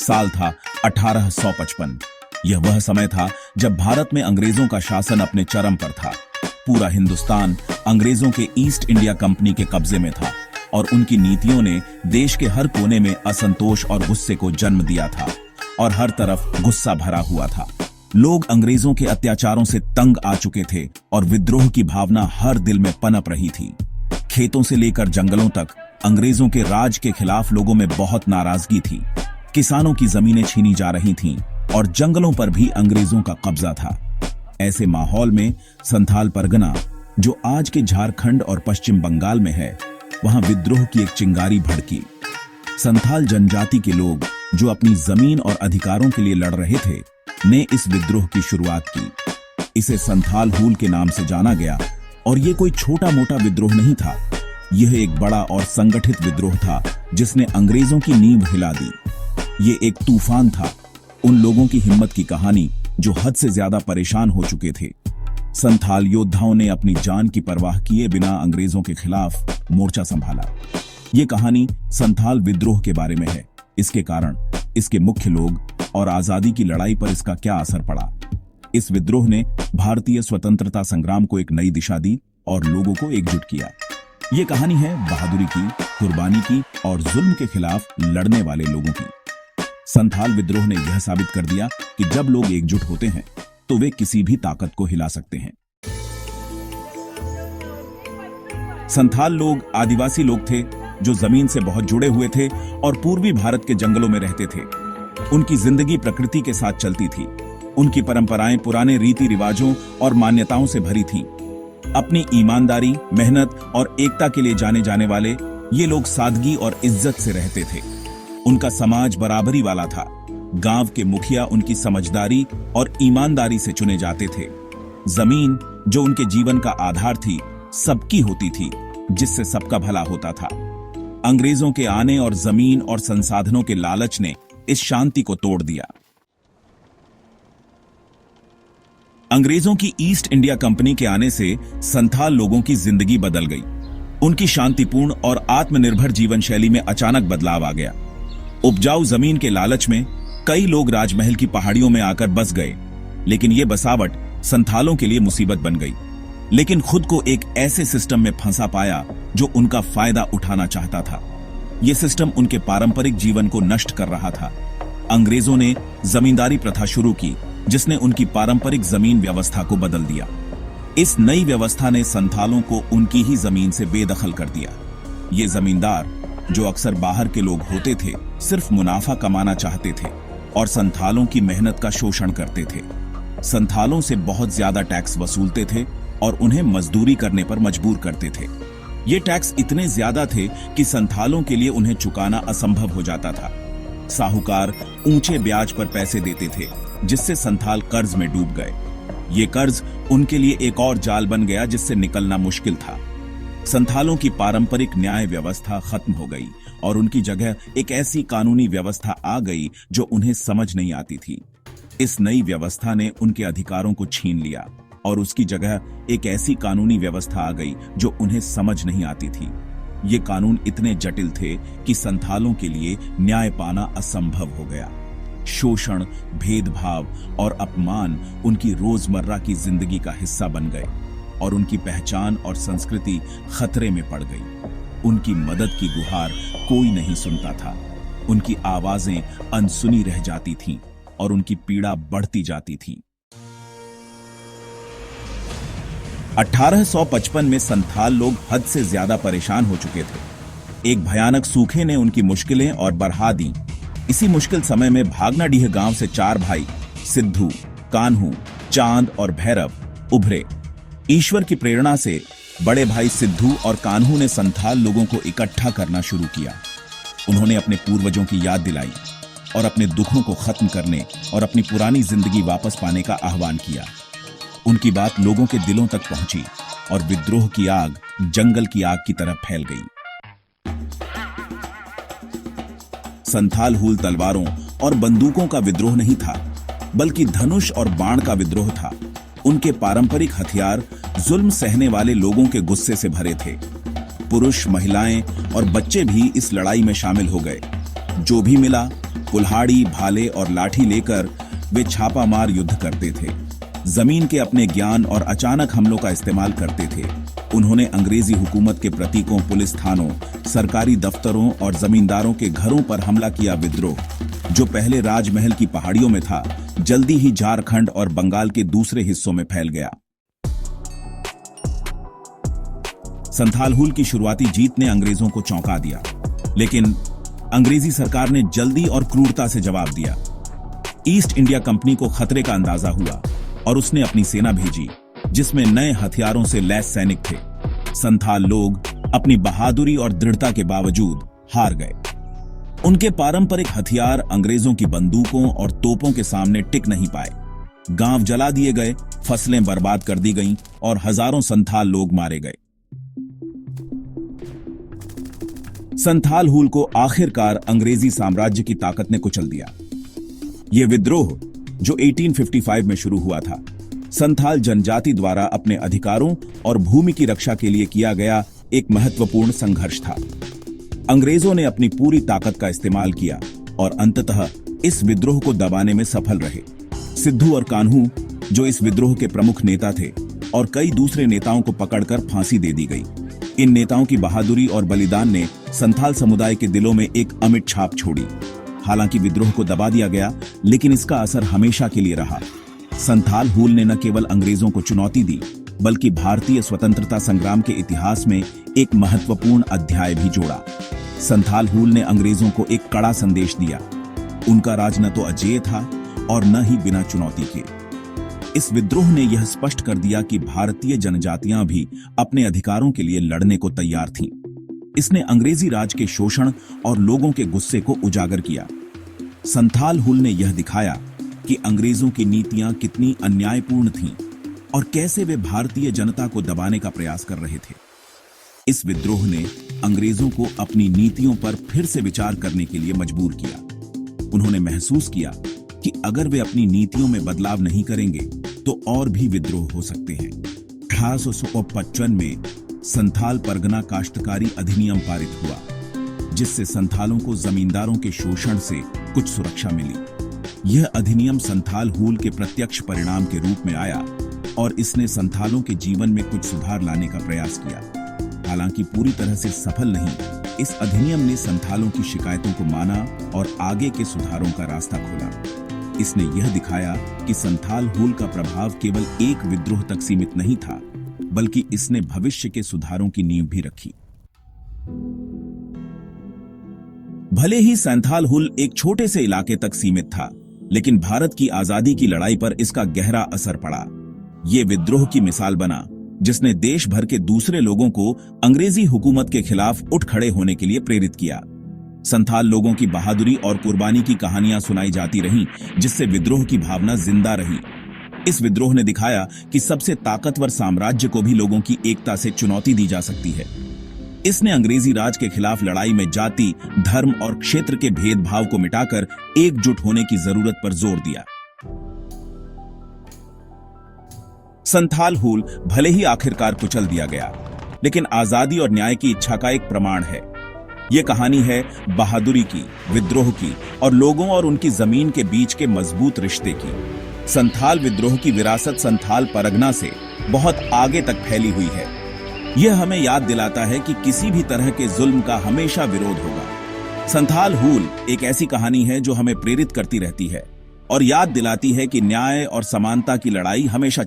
साल था 1855। यह वह समय था जब भारत में अंग्रेजों का शासन अपने चरम पर था। पूरा हिंदुस्तान अंग्रेजों के ईस्ट इंडिया कंपनी के कब्जे में था और उनकी नीतियों ने देश के हर कोने में असंतोष और गुस्से को जन्म दिया था और हर तरफ गुस्सा भरा हुआ था। लोग अंग्रेजों के अत्याचारों से तंग आ चुके थे और विद्रोह की भावना हर दिल में पनप रही थी। खेतों से लेकर जंगलों तक अंग्रेजों के राज के खिलाफ लोगों में बहुत नाराजगी थी। किसानों की जमीनें छीनी जा रही थीं और जंगलों पर भी अंग्रेजों का कब्जा था। ऐसे माहौल में संथाल परगना, जो आज के झारखंड और पश्चिम बंगाल में है, वहां विद्रोह की एक चिंगारी भड़की। संथाल जनजाति के लोग जो अपनी जमीन और अधिकारों के लिए लड़ रहे थे, ने इस विद्रोह की शुरुआत की। इसे संथाल हूल के नाम से जाना गया और यह कोई छोटा मोटा विद्रोह नहीं था। यह एक बड़ा और संगठित विद्रोह था जिसने अंग्रेजों की नींव हिला दी। ये एक तूफान था, उन लोगों की हिम्मत की कहानी जो हद से ज्यादा परेशान हो चुके थे। संथाल योद्धाओं ने अपनी जान की परवाह किए बिना अंग्रेजों के खिलाफ मोर्चा संभाला। ये कहानी संथाल विद्रोह के बारे में है। इसके कारण, इसके मुख्य लोग और आजादी की लड़ाई पर इसका क्या असर पड़ा। इस विद्रोह ने भारतीय स्वतंत्रता संग्राम को एक नई दिशा दी और लोगों को एकजुट किया। ये कहानी है बहादुरी की, कुर्बानी की और जुल्म के खिलाफ लड़ने वाले लोगों की। संथाल विद्रोह ने यह साबित कर दिया कि जब लोग एकजुट होते हैं तो वे किसी भी ताकत को हिला सकते हैं। संथाल लोग आदिवासी लोग थे जो जमीन से बहुत जुड़े हुए थे और पूर्वी भारत के जंगलों में रहते थे। उनकी जिंदगी प्रकृति के साथ चलती थी। उनकी परंपराएं पुराने रीति रिवाजों और मान्यताओं से भरी थीं। अपनी ईमानदारी, मेहनत और एकता के लिए जाने जाने वाले ये लोग सादगी और इज्जत से रहते थे। उनका समाज बराबरी वाला था। गांव के मुखिया उनकी समझदारी और ईमानदारी से चुने जाते थे। जमीन, जो उनके जीवन का आधार थी, सबकी होती थी, जिससे सबका भला होता था। अंग्रेजों के आने और जमीन और संसाधनों के लालच ने इस शांति को तोड़ दिया। अंग्रेजों की ईस्ट इंडिया कंपनी के आने से संथाल लोगों की जिंदगी बदल गई। उनकी शांतिपूर्ण और आत्मनिर्भर जीवन शैली में अचानक बदलाव आ गया। उपजाऊ जमीन के लालच में कई लोग राजमहल की पहाड़ियों में आकर बस गए, लेकिन यह बसावट संथालों के लिए मुसीबत बन गई। लेकिन खुद को एक ऐसे सिस्टम में फंसा पाया जो उनका फायदा उठाना चाहता था। यह सिस्टम उनके पारंपरिक जीवन को नष्ट कर रहा था। अंग्रेजों ने जमींदारी प्रथा शुरू की, जिसने उनकी पारंपरिक जमीन व्यवस्था को बदल दिया। इस नई व्यवस्था ने संथालों को उनकी ही जमीन से बेदखल कर दिया। ये जमींदार, जो अक्सर बाहर के लोग होते थे, सिर्फ मुनाफा कमाना चाहते थे और संथालों की मेहनत का शोषण करते थे। संथालों से बहुत ज्यादा टैक्स वसूलते थे और उन्हें मजदूरी करने पर मजबूर करते थे। ये टैक्स इतने ज्यादा थे कि संथालों के लिए उन्हें चुकाना असंभव हो जाता था। साहूकार ऊंचे ब्याज पर पैसे देते थे, जिससे संथाल कर्ज में डूब गए। ये कर्ज उनके लिए एक और जाल बन गया जिससे निकलना मुश्किल था। संथालों की पारंपरिक न्याय व्यवस्था खत्म हो गई और उनकी जगह एक ऐसी कानूनी व्यवस्था आ गई जो उन्हें समझ नहीं आती थी। इस नई व्यवस्था ने उनके अधिकारों को छीन लिया और उसकी जगह एक ऐसी कानूनी व्यवस्था आ गई जो उन्हें समझ नहीं आती थी। ये कानून इतने जटिल थे कि संथालों के लिए न्याय पाना असंभव हो गया। शोषण, भेदभाव और अपमान उनकी रोजमर्रा की जिंदगी का हिस्सा बन गए और उनकी पहचान और संस्कृति खतरे में पड़ गई। उनकी मदद की गुहार कोई नहीं सुनता था। उनकी आवाजें अनसुनी रह जाती थीं और उनकी पीड़ा बढ़ती जाती थी। 1855 में संथाल लोग हद से ज्यादा परेशान हो चुके थे। एक भयानक सूखे ने उनकी मुश्किलें और बढ़ा दी। इसी मुश्किल समय में भागनाडीह गांव से 4 भाई सिद्धू, कान्हू, चांद और भैरव उभरे। ईश्वर की प्रेरणा से बड़े भाई सिद्धू और कान्हू ने संथाल लोगों को इकट्ठा करना शुरू किया। उन्होंने अपने पूर्वजों की याद दिलाई और अपने दुखों को खत्म करने और अपनी पुरानी जिंदगी वापस पाने का आह्वान किया। उनकी बात लोगों के दिलों तक पहुंची और विद्रोह की आग जंगल की आग की तरह फैल गई। संथाल हूल तलवारों और बंदूकों का विद्रोह नहीं था, बल्कि धनुष और बाण का विद्रोह था। उनके पारंपरिक हथियार जुल्म सहने वाले लोगों के गुस्से से भरे थे। पुरुष, महिलाएं और बच्चे भी इस लड़ाई में शामिल हो गए। जो भी मिला कुल्हाड़ी, भाले और लाठी लेकर वे छापामार युद्ध करते थे। जमीन के अपने ज्ञान और अचानक हमलों का इस्तेमाल करते थे। उन्होंने अंग्रेजी हुकूमत के प्रतीकों, पुलिस थानों, सरकारी दफ्तरों और जमींदारों के घरों पर हमला किया। विद्रोह, जो पहले राजमहल की पहाड़ियों में था, जल्दी ही झारखंड और बंगाल के दूसरे हिस्सों में फैल गया। संथाल हुल की शुरुआती जीत ने अंग्रेजों को चौंका दिया, लेकिन अंग्रेजी सरकार ने जल्दी और क्रूरता से जवाब दिया। ईस्ट इंडिया कंपनी को खतरे का अंदाजा हुआ और उसने अपनी सेना भेजी, जिसमें नए हथियारों से लैस सैनिक थे। संथाल लोग अपनी बहादुरी और दृढ़ता के बावजूद हार गए। उनके पारंपरिक हथियार अंग्रेजों की बंदूकों और तोपों के सामने टिक नहीं पाए। गांव जला दिए गए, फसलें बर्बाद कर दी गईं और हजारों संथाल लोग मारे गए। संथाल हुल को आखिरकार अंग्रेजी साम्राज्य की ताकत ने कुचल दिया। यह विद्रोह, जो 1855 में शुरू हुआ था, संथाल जनजाति द्वारा अपने अधिकारों और भूमि की रक्षा के लिए किया गया एक महत्वपूर्ण संघर्ष था। अंग्रेजों ने अपनी पूरी ताकत का इस्तेमाल किया और अंततः इस विद्रोह को दबाने में सफल रहे। सिद्धू और कान्हू, जो इस विद्रोह के प्रमुख नेता थे, और कई दूसरे नेताओं को पकड़कर फांसी दे दी गई। इन नेताओं की बहादुरी और बलिदान ने संथाल समुदाय के दिलों में एक अमिट छाप छोड़ी। हालांकि विद्रोह को दबा दिया गया, लेकिन इसका असर हमेशा के लिए रहा। संथाल हुल ने न केवल अंग्रेजों को चुनौती दी, बल्कि भारतीय स्वतंत्रता संग्राम के इतिहास में एक महत्वपूर्ण अध्याय भी जोड़ा। संथाल हुल ने अंग्रेजों को एक कड़ा संदेश दिया। उनका राज न तो अजेय था और न ही बिना चुनौती के। इस विद्रोह ने यह स्पष्ट कर दिया कि भारतीय जनजातियां भी अपने अधिकारों के लिए लड़ने को तैयार थीं। इसने अंग्रेजी राज के शोषण और लोगों के गुस्से को उजागर किया। संथाल हुल ने यह दिखाया कि अंग्रेजों की नीतियां कितनी अन्यायपूर्ण थीं और कैसे वे भारतीय जनता को दबाने का प्रयास कर रहे थे। इस विद्रोह ने अंग्रेजों को अपनी नीतियों पर फिर से विचार करने के लिए मजबूर किया। उन्होंने महसूस किया कि अगर वे अपनी नीतियों में बदलाव नहीं करेंगे तो और भी विद्रोह हो सकते हैं। 1855 में संथाल परगना काश्तकारी अधिनियम पारित हुआ, जिससे संथालों को जमींदारों के शोषण से कुछ सुरक्षा मिली। यह अधिनियम संथाल हुल के प्रत्यक्ष परिणाम के रूप में आया और इसने संथालों के जीवन में कुछ सुधार लाने का प्रयास किया। हालांकि पूरी तरह से सफल नहीं, इस अधिनियम ने संथालों की शिकायतों को माना और आगे के सुधारों का रास्ता खोला। इसने यह दिखाया कि संथाल हुल का प्रभाव केवल एक विद्रोह तक सीमित नहीं था, बल्कि इसने भविष्य के सुधारों की नींव भी रखी। भले ही संथाल हुल एक छोटे से इलाके तक सीमित था, लेकिन भारत की आजादी की लड़ाई पर इसका गहरा असर पड़ा। यह विद्रोह की मिसाल बना, जिसने देश भर के दूसरे लोगों को अंग्रेजी हुकूमत के खिलाफ उठ खड़े होने के लिए प्रेरित किया। संथाल लोगों की बहादुरी और कुर्बानी की कहानियां सुनाई जाती रहीं, जिससे विद्रोह की भावना जिंदा रही। इस विद्रोह ने दिखाया कि सबसे ताकतवर साम्राज्य को भी लोगों की एकता से चुनौती दी जा सकती है। इसने अंग्रेजी राज के खिलाफ लड़ाई में जाति, धर्म और क्षेत्र के भेदभाव को मिटाकर एकजुट होने की जरूरत पर जोर दिया। संथाल हुल भले ही आखिरकार कुचल दिया गया, लेकिन आजादी और न्याय की इच्छा का एक प्रमाण है। यह कहानी है बहादुरी की, विद्रोह की और लोगों और उनकी जमीन के बीच के मजबूत रिश्ते की। संथाल विद्रोह की विरासत संथाल परगना से बहुत आगे तक फैली हुई है। यह हमें याद दिलाता है कि किसी भी तरह के जुल्म का हमेशा विरोध होगा। संथाल हुल एक ऐसी कहानी है जो हमें प्रेरित करती रहती है और याद दिलाती है कि न्याय और समानता की लड़ाई हमेशा